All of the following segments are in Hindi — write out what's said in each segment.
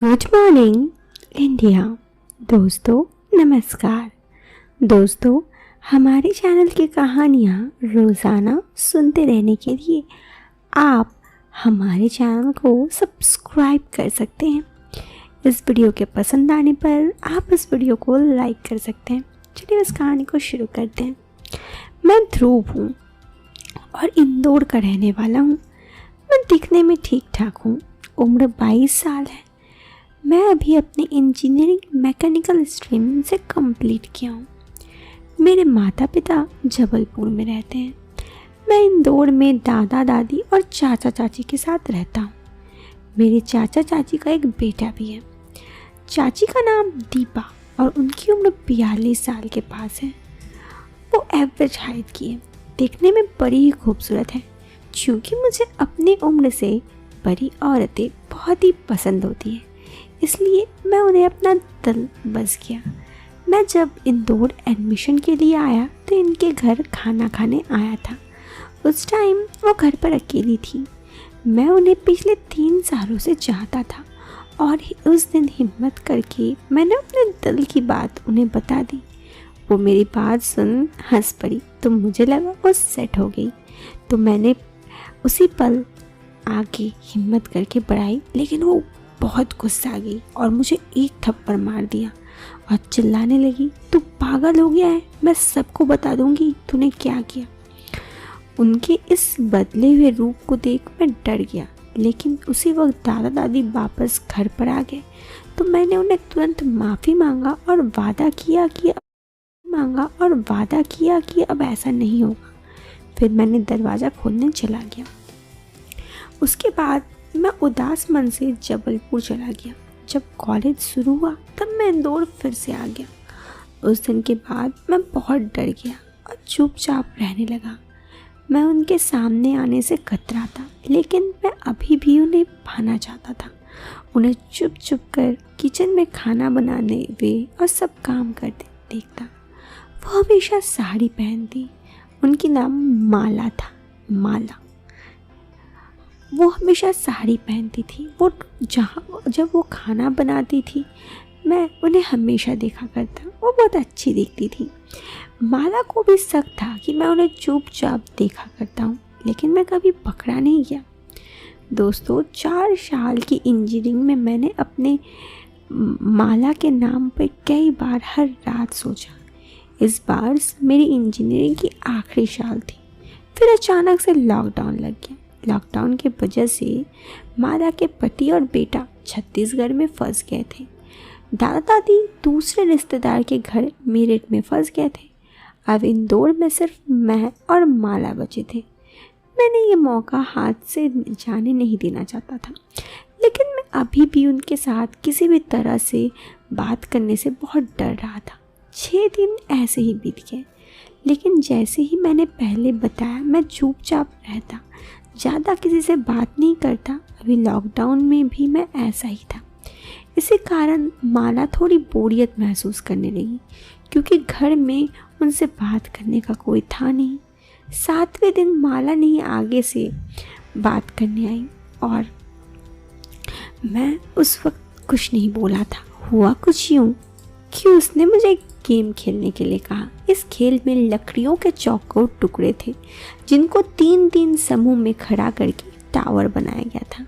Good morning India. दोस्तों नमस्कार। दोस्तों, हमारे चैनल की कहानियाँ रोज़ाना सुनते रहने के लिए आप हमारे चैनल को सब्सक्राइब कर सकते हैं। इस वीडियो के पसंद आने पर आप इस वीडियो को लाइक कर सकते हैं। चलिए इस कहानी को शुरू करते हैं। मैं ध्रुव हूँ और इंदौर का रहने वाला हूँ। मैं दिखने में ठीक ठाक हूँ। उम्र 22 साल है। मैं अभी अपनी इंजीनियरिंग मैकेनिकल स्ट्रीम से कंप्लीट किया हूँ। मेरे माता पिता जबलपुर में रहते हैं। मैं इंदौर में दादा दादी और चाचा चाची के साथ रहता हूँ। मेरे चाचा चाची का एक बेटा भी है। चाची का नाम दीपा और उनकी उम्र 42 साल के पास है। वो एवरेज हाइट की है। देखने में बड़ी ही खूबसूरत है। क्योंकि मुझे अपनी उम्र से बड़ी औरतें बहुत ही पसंद होती हैं, इसलिए मैं उन्हें अपना दिल बस गया। मैं जब इंदौर एडमिशन के लिए आया तो इनके घर खाना खाने आया था। उस टाइम वो घर पर अकेली थी। मैं उन्हें पिछले 3 सालों से चाहता था और उस दिन हिम्मत करके मैंने अपने दिल की बात उन्हें बता दी। वो मेरी बात सुन हंस पड़ी तो मुझे लगा वो सेट हो गई। तो मैंने उसी पल आगे हिम्मत करके बढ़ाई, लेकिन वो बहुत गुस्सा आ गई और मुझे एक थप्पड़ मार दिया और चिल्लाने लगी, तू पागल हो गया है, मैं सबको बता दूंगी तूने क्या किया। उनके इस बदले हुए रूप को देख मैं डर गया, लेकिन उसी वक्त दादा दादी वापस घर पर आ गए तो मैंने उन्हें तुरंत माफ़ी मांगा और वादा किया कि अब ऐसा नहीं होगा। फिर मैंने दरवाज़ा खोलने चला गया। उसके बाद मैं उदास मन से जबलपुर चला गया। जब कॉलेज शुरू हुआ तब मैं इंदौर फिर से आ गया। उस दिन के बाद मैं बहुत डर गया और चुपचाप रहने लगा। मैं उनके सामने आने से कतराता, लेकिन मैं अभी भी उन्हें पाना चाहता था। उन्हें चुप चुप कर किचन में खाना बनाने वे और सब काम करते देखता। वो हमेशा साड़ी पहनती। उनकी नाम माला था। माला। वो हमेशा साड़ी पहनती थी। जब वो खाना बनाती थी मैं उन्हें हमेशा देखा करता। वो बहुत अच्छी दिखती थी। माला को भी शक था कि मैं उन्हें चुपचाप देखा करता हूँ, लेकिन मैं कभी पकड़ा नहीं गया। दोस्तों, 4 साल की इंजीनियरिंग में मैंने अपने माला के नाम पर कई बार हर रात सोचा। इस बार मेरी इंजीनियरिंग की आखिरी साल थी। फिर अचानक से लॉकडाउन लग गया। लॉकडाउन के वजह से माला के पति और बेटा छत्तीसगढ़ में फंस गए थे। दादा दादी दूसरे रिश्तेदार के घर मेरठ में फंस गए थे। अब इंदौर में सिर्फ मैं और माला बचे थे। मैंने ये मौका हाथ से जाने नहीं देना चाहता था, लेकिन मैं अभी भी उनके साथ किसी भी तरह से बात करने से बहुत डर रहा था। 6 दिन ऐसे ही बीत गए, लेकिन जैसे ही मैंने पहले बताया मैं चुपचाप रहता, ज़्यादा किसी से बात नहीं करता। अभी लॉकडाउन में भी मैं ऐसा ही था। इसी कारण माला थोड़ी बोरियत महसूस करने लगी, क्योंकि घर में उनसे बात करने का कोई था नहीं। 7वें दिन माला नहीं आगे से बात करने आई और मैं उस वक्त कुछ नहीं बोला था। हुआ कुछ यूँ कि उसने मुझे गेम खेलने के लिए कहा। इस खेल में लकड़ियों के चौकोर टुकड़े थे, जिनको 3-3 समूह में खड़ा करके टावर बनाया गया था।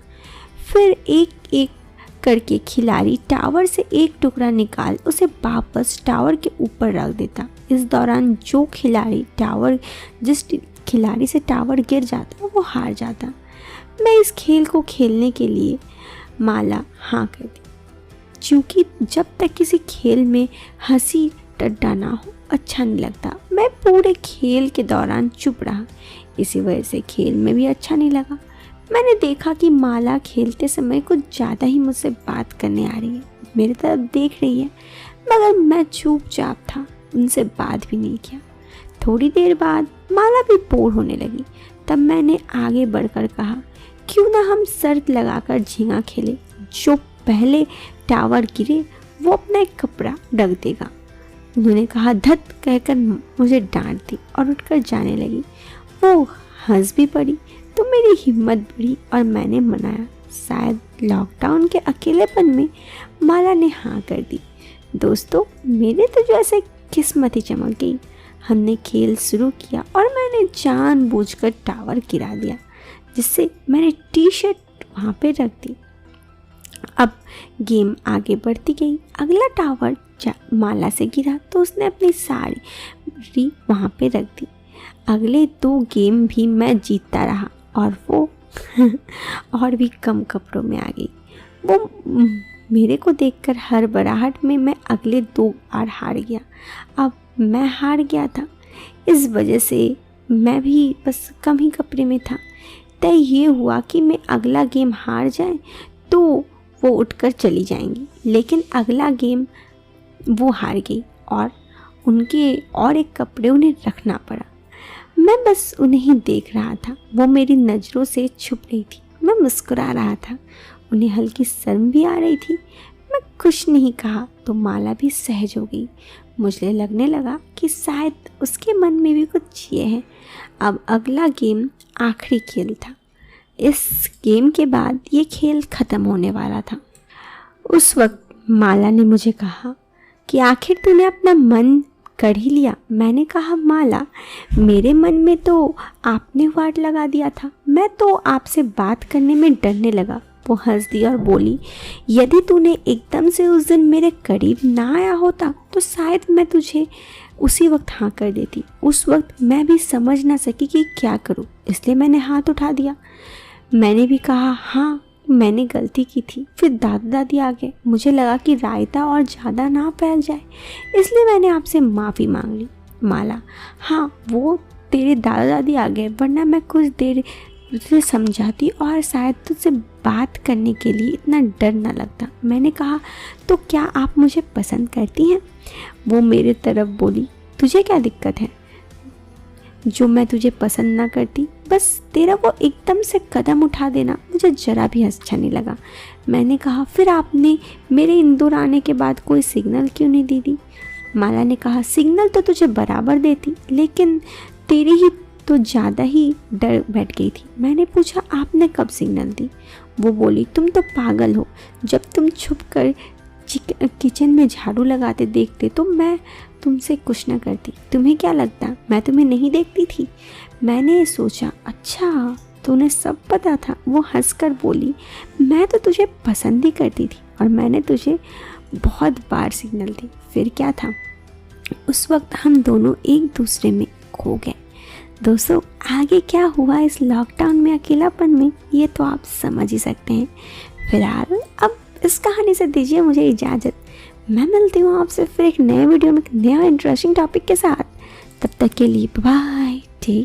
फिर एक एक करके खिलाड़ी टावर से एक टुकड़ा निकाल उसे वापस टावर के ऊपर रख देता। इस दौरान जिस खिलाड़ी से टावर गिर जाता वो हार जाता। मैं इस खेल को खेलने के लिए माला हाँ कर दी, क्योंकि जब तक किसी खेल में हंसी टड्डा ना हो अच्छा नहीं लगता। मैं पूरे खेल के दौरान चुप रहा। इसी वजह से खेल में भी अच्छा नहीं लगा। मैंने देखा कि माला खेलते समय कुछ ज़्यादा ही मुझसे बात करने आ रही है, मेरी तरफ देख रही है, मगर मैं चुपचाप था, उनसे बात भी नहीं किया। थोड़ी देर बाद माला भी बोर होने लगी। तब मैंने आगे बढ़कर कहा, क्यों ना हम शर्त लगाकर झींगा खेले। जो पहले टावर गिरे वो अपना एक कपड़ा ढक देगा। उन्होंने कहा धत कहकर मुझे डांट दी और उठकर जाने लगी। वो हंस भी पड़ी तो मेरी हिम्मत बढ़ी और मैंने मनाया, शायद लॉकडाउन के अकेलेपन में माला ने हाँ कर दी। दोस्तों, मेरे तो जो ऐसे किस्मत ही चमक गई। हमने खेल शुरू किया और मैंने जानबूझकर टावर गिरा दिया, जिससे मैंने टी शर्ट वहाँ पे रख दी। अब गेम आगे बढ़ती गई। अगला टावर माला से गिरा तो उसने अपनी साड़ी वहाँ पे रख दी। अगले 2 गेम भी मैं जीतता रहा और वो और भी कम कपड़ों में आ गई। वो मेरे को देखकर हड़बड़ाहट में मैं अगले 2 बार हार गया। अब मैं हार गया था, इस वजह से मैं भी बस कम ही कपड़े में था। तय ये हुआ कि मैं अगला गेम हार जाए तो वो उठकर चली जाएंगी, लेकिन अगला गेम वो हार गई और उनके और एक कपड़े उन्हें रखना पड़ा। मैं बस उन्हें ही देख रहा था। वो मेरी नज़रों से छुप रही थी। मैं मुस्कुरा रहा था। उन्हें हल्की शर्म भी आ रही थी। मैं कुछ नहीं कहा तो माला भी सहज हो गई। मुझे लगने लगा कि शायद उसके मन में भी कुछ ये है। अब अगला गेम आखिरी खेल था। इस गेम के बाद ये खेल ख़त्म होने वाला था। उस वक्त माला ने मुझे कहा कि आखिर तूने अपना मन कर ही लिया। मैंने कहा, माला, मेरे मन में तो आपने वाट लगा दिया था। मैं तो आपसे बात करने में डरने लगा। वो हंस दी और बोली, यदि तूने एकदम से उस दिन मेरे करीब ना आया होता तो शायद मैं तुझे उसी वक्त हाँ कर देती। उस वक्त मैं भी समझ ना सकी कि क्या करूँ, इसलिए मैंने हाथ उठा दिया। मैंने भी कहा, हाँ, मैंने गलती की थी। फिर दादा दादी आ गए। मुझे लगा कि रायता और ज़्यादा ना फैल जाए, इसलिए मैंने आपसे माफ़ी मांग ली। माला, हाँ, वो तेरे दादा दादी आ गए, वरना मैं कुछ देर तुझे समझाती और शायद तुझसे बात करने के लिए इतना डर ना लगता। मैंने कहा, तो क्या आप मुझे पसंद करती हैं? वो मेरे तरफ बोली, तुझे क्या दिक्कत है जो मैं तुझे पसंद ना करती? बस तेरा वो एकदम से कदम उठा देना मुझे ज़रा भी अच्छा नहीं लगा। मैंने कहा, फिर आपने मेरे इंदौर आने के बाद कोई सिग्नल क्यों नहीं दी दी? माला ने कहा, सिग्नल तो तुझे बराबर देती, लेकिन तेरी ही तो ज़्यादा ही डर बैठ गई थी। मैंने पूछा, आपने कब सिग्नल दी? वो बोली, तुम तो पागल हो। जब तुम छुप कर किचन में झाड़ू लगाते देखते तो मैं तुमसे कुछ ना करती। तुम्हें क्या लगता मैं तुम्हें नहीं देखती थी? मैंने सोचा, अच्छा, तो उन्हें सब पता था। वो हंसकर बोली, मैं तो तुझे पसंद ही करती थी और मैंने तुझे बहुत बार सिग्नल दी। फिर क्या था? उस वक्त हम दोनों एक दूसरे में खो गए। दोस्तों, आगे क्या हुआ इस लॉकडाउन में अकेलापन में, ये तो आप समझ ही सकते हैं। फिलहाल अब इस कहानी से दीजिए मुझे इजाज़त। मैं मिलती हूँ आपसे फिर एक नए वीडियो में एक नया इंटरेस्टिंग टॉपिक के साथ। तब तक के लिए बाय।